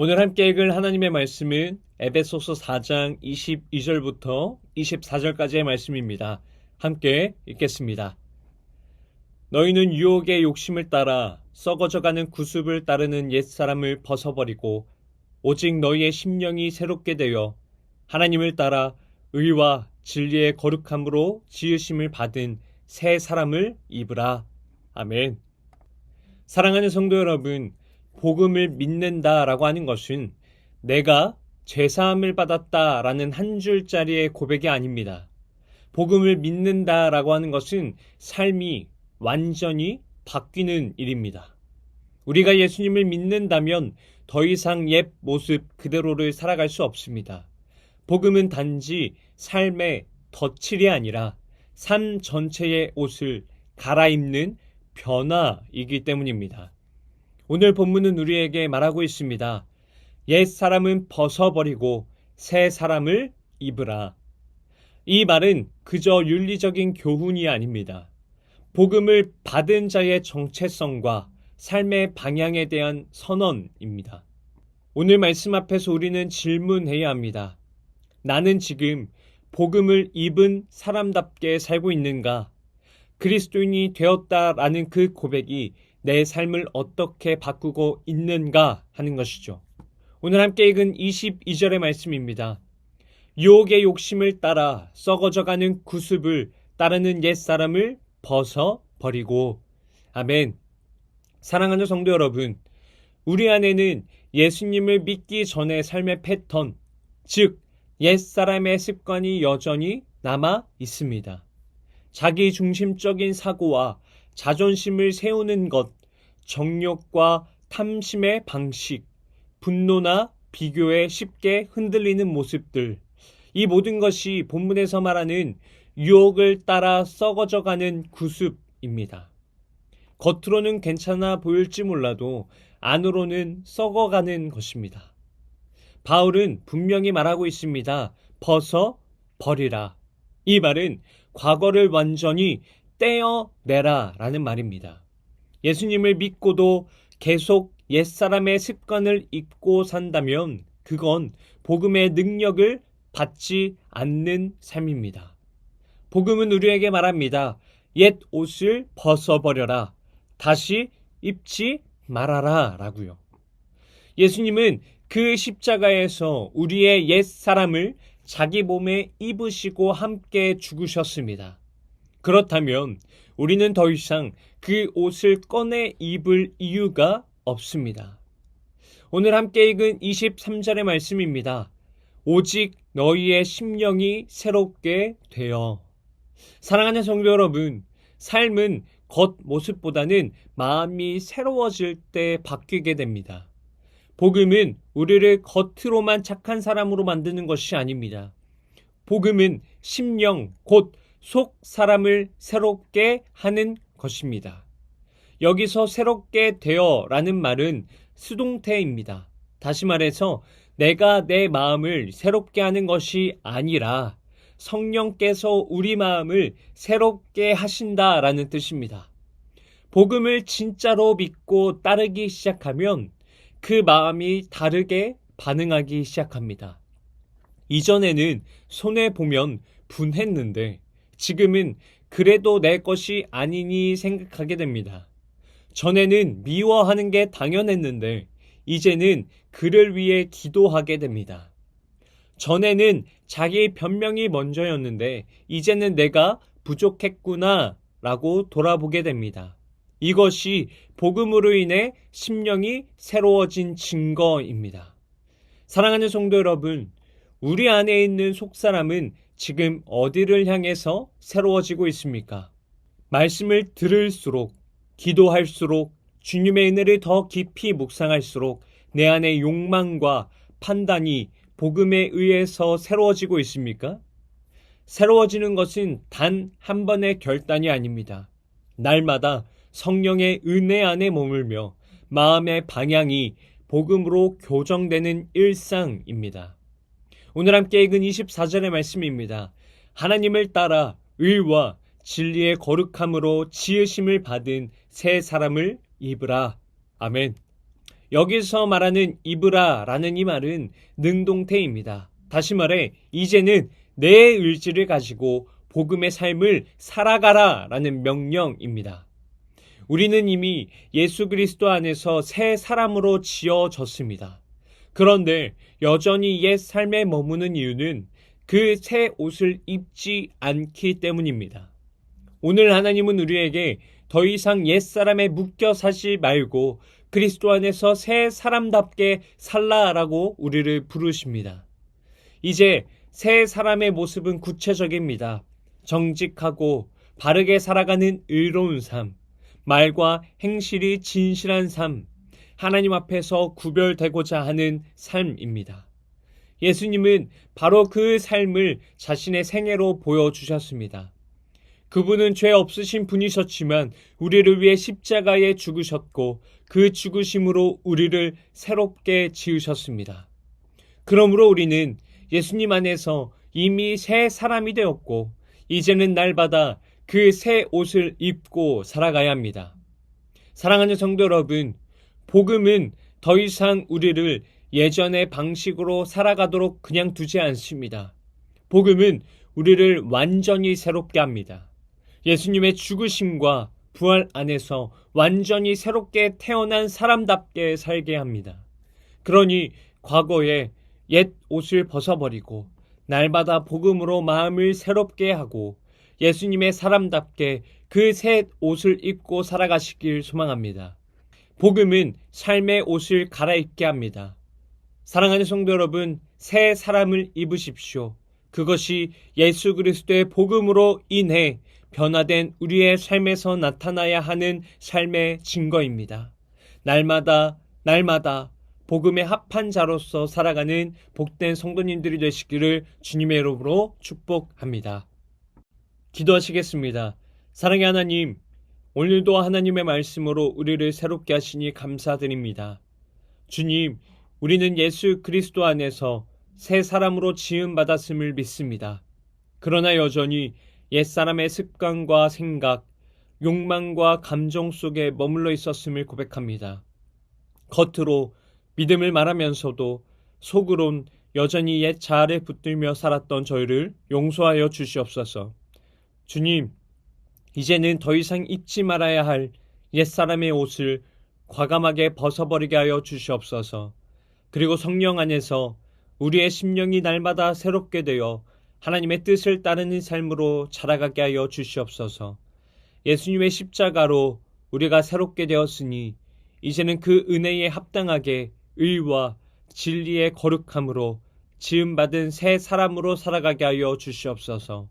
오늘 함께 읽을 하나님의 말씀은 에베소서 4장 22절부터 24절까지의 말씀입니다. 함께 읽겠습니다. 너희는 유혹의 욕심을 따라 썩어져가는 구습을 따르는 옛사람을 벗어버리고 오직 너희의 심령이 새롭게 되어 하나님을 따라 의와 진리의 거룩함으로 지으심을 받은 새 사람을 입으라. 아멘. 사랑하는 성도 여러분, 복음을 믿는다라고 하는 것은 내가 죄사함을 받았다라는 한 줄짜리의 고백이 아닙니다. 복음을 믿는다라고 하는 것은 삶이 완전히 바뀌는 일입니다. 우리가 예수님을 믿는다면 더 이상 옛 모습 그대로를 살아갈 수 없습니다. 복음은 단지 삶의 덧칠이 아니라 삶 전체의 옷을 갈아입는 변화이기 때문입니다. 오늘 본문은 우리에게 말하고 있습니다. 옛 사람은 벗어버리고 새 사람을 입으라. 이 말은 그저 윤리적인 교훈이 아닙니다. 복음을 받은 자의 정체성과 삶의 방향에 대한 선언입니다. 오늘 말씀 앞에서 우리는 질문해야 합니다. 나는 지금 복음을 입은 사람답게 살고 있는가? 그리스도인이 되었다라는 그 고백이 내 삶을 어떻게 바꾸고 있는가 하는 것이죠. 오늘 함께 읽은 22절의 말씀입니다. 유혹의 욕심을 따라 썩어져가는 구습을 따르는 옛사람을 벗어버리고. 아멘. 사랑하는 성도 여러분, 우리 안에는 예수님을 믿기 전의 삶의 패턴, 즉 옛사람의 습관이 여전히 남아 있습니다. 자기 중심적인 사고와 자존심을 세우는 것, 정욕과 탐심의 방식, 분노나 비교에 쉽게 흔들리는 모습들, 이 모든 것이 본문에서 말하는 유혹을 따라 썩어져가는 구습입니다. 겉으로는 괜찮아 보일지 몰라도 안으로는 썩어가는 것입니다. 바울은 분명히 말하고 있습니다. 벗어버리라. 이 말은 과거를 완전히 떼어내라 라는 말입니다. 예수님을 믿고도 계속 옛사람의 습관을 입고 산다면 그건 복음의 능력을 받지 않는 삶입니다. 복음은 우리에게 말합니다. 옛 옷을 벗어버려라. 다시 입지 말아라 라고요. 예수님은 그 십자가에서 우리의 옛사람을 자기 몸에 입으시고 함께 죽으셨습니다. 그렇다면 우리는 더 이상 그 옷을 꺼내 입을 이유가 없습니다. 오늘 함께 읽은 23절의 말씀입니다. 오직 너희의 심령이 새롭게 되어. 사랑하는 성도 여러분, 삶은 겉모습보다는 마음이 새로워질 때 바뀌게 됩니다. 복음은 우리를 겉으로만 착한 사람으로 만드는 것이 아닙니다. 복음은 심령, 곧 속 사람을 새롭게 하는 것입니다. 여기서 새롭게 되어 라는 말은 수동태입니다. 다시 말해서 내가 내 마음을 새롭게 하는 것이 아니라 성령께서 우리 마음을 새롭게 하신다라는 뜻입니다. 복음을 진짜로 믿고 따르기 시작하면 그 마음이 다르게 반응하기 시작합니다. 이전에는 손해보면 분했는데 지금은 그래도 내 것이 아니니 생각하게 됩니다. 전에는 미워하는 게 당연했는데 이제는 그를 위해 기도하게 됩니다. 전에는 자기 변명이 먼저였는데 이제는 내가 부족했구나 라고 돌아보게 됩니다. 이것이 복음으로 인해 심령이 새로워진 증거입니다. 사랑하는 성도 여러분, 우리 안에 있는 속사람은 지금 어디를 향해서 새로워지고 있습니까? 말씀을 들을수록, 기도할수록, 주님의 은혜를 더 깊이 묵상할수록 내 안의 욕망과 판단이 복음에 의해서 새로워지고 있습니까? 새로워지는 것은 단 한 번의 결단이 아닙니다. 날마다 성령의 은혜 안에 머물며 마음의 방향이 복음으로 교정되는 일상입니다. 오늘 함께 읽은 24절의 말씀입니다. 하나님을 따라 의와 진리의 거룩함으로 지으심을 받은 새 사람을 입으라. 아멘. 여기서 말하는 이브라라는 이 말은 능동태입니다. 다시 말해 이제는 내 의지를 가지고 복음의 삶을 살아가라라는 명령입니다. 우리는 이미 예수 그리스도 안에서 새 사람으로 지어졌습니다. 그런데 여전히 옛 삶에 머무는 이유는 그 새 옷을 입지 않기 때문입니다. 오늘 하나님은 우리에게 더 이상 옛사람에 묶여 사지 말고 그리스도 안에서 새 사람답게 살라라고 우리를 부르십니다. 이제 새 사람의 모습은 구체적입니다. 정직하고 바르게 살아가는 의로운 삶, 말과 행실이 진실한 삶, 하나님 앞에서 구별되고자 하는 삶입니다. 예수님은 바로 그 삶을 자신의 생애로 보여주셨습니다. 그분은 죄 없으신 분이셨지만 우리를 위해 십자가에 죽으셨고 그 죽으심으로 우리를 새롭게 지으셨습니다. 그러므로 우리는 예수님 안에서 이미 새 사람이 되었고 이제는 날마다 그 새 옷을 입고 살아가야 합니다. 사랑하는 성도 여러분, 복음은 더 이상 우리를 예전의 방식으로 살아가도록 그냥 두지 않습니다. 복음은 우리를 완전히 새롭게 합니다. 예수님의 죽으심과 부활 안에서 완전히 새롭게 태어난 사람답게 살게 합니다. 그러니 과거에 옛 옷을 벗어버리고 날마다 복음으로 마음을 새롭게 하고 예수님의 사람답게 그 새 옷을 입고 살아가시길 소망합니다. 복음은 삶의 옷을 갈아입게 합니다. 사랑하는 성도 여러분, 새 사람을 입으십시오. 그것이 예수 그리스도의 복음으로 인해 변화된 우리의 삶에서 나타나야 하는 삶의 증거입니다. 날마다 복음의 합한 자로서 살아가는 복된 성도님들이 되시기를 주님의 이름으로 축복합니다. 기도하시겠습니다. 사랑의 하나님, 오늘도 하나님의 말씀으로 우리를 새롭게 하시니 감사드립니다. 주님, 우리는 예수 그리스도 안에서 새 사람으로 지음받았음을 믿습니다. 그러나 여전히 옛사람의 습관과 생각, 욕망과 감정 속에 머물러 있었음을 고백합니다. 겉으로 믿음을 말하면서도 속으론 여전히 옛 자아를 붙들며 살았던 저희를 용서하여 주시옵소서. 주님, 이제는 더 이상 입지 말아야 할 옛사람의 옷을 과감하게 벗어버리게 하여 주시옵소서. 그리고 성령 안에서 우리의 심령이 날마다 새롭게 되어 하나님의 뜻을 따르는 삶으로 자라가게 하여 주시옵소서. 예수님의 십자가로 우리가 새롭게 되었으니 이제는 그 은혜에 합당하게 의와 진리의 거룩함으로 지음받은 새 사람으로 살아가게 하여 주시옵소서.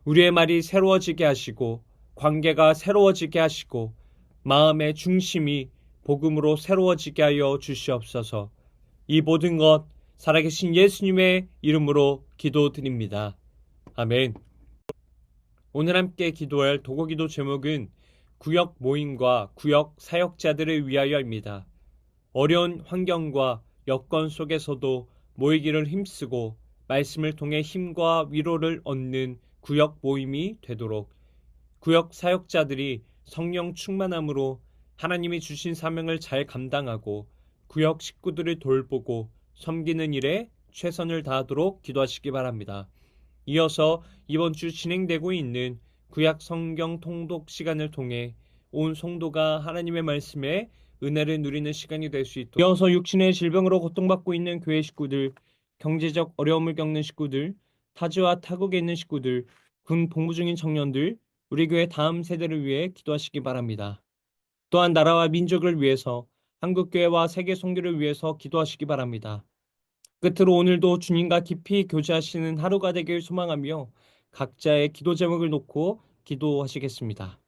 우리의 말이 새로워지게 하시고 관계가 새로워지게 하시고 마음의 중심이 복음으로 새로워지게 하여 주시옵소서. 이 모든 것 살아계신 예수님의 이름으로 기도드립니다. 아멘. 오늘 함께 기도할 도구기도 제목은 구역 모임과 구역 사역자들을 위하여입니다. 어려운 환경과 여건 속에서도 모이기를 힘쓰고 말씀을 통해 힘과 위로를 얻는 구역 모임이 되도록 구역 사역자들이 성령 충만함으로 하나님이 주신 사명을 잘 감당하고 구역 식구들을 돌보고 섬기는 일에 최선을 다하도록 기도하시기 바랍니다. 이어서 이번 주 진행되고 있는 구약 성경 통독 시간을 통해 온 성도가 하나님의 말씀에 은혜를 누리는 시간이 될 수 있도록 이어서 육신의 질병으로 고통받고 있는 교회 식구들, 경제적 어려움을 겪는 식구들, 타지와 타국에 있는 식구들, 군 복무 중인 청년들, 우리 교회 다음 세대를 위해 기도하시기 바랍니다. 또한 나라와 민족을 위해서 한국교회와 세계 선교를 위해서 기도하시기 바랍니다. 끝으로 오늘도 주님과 깊이 교제하시는 하루가 되길 소망하며 각자의 기도 제목을 놓고 기도하시겠습니다.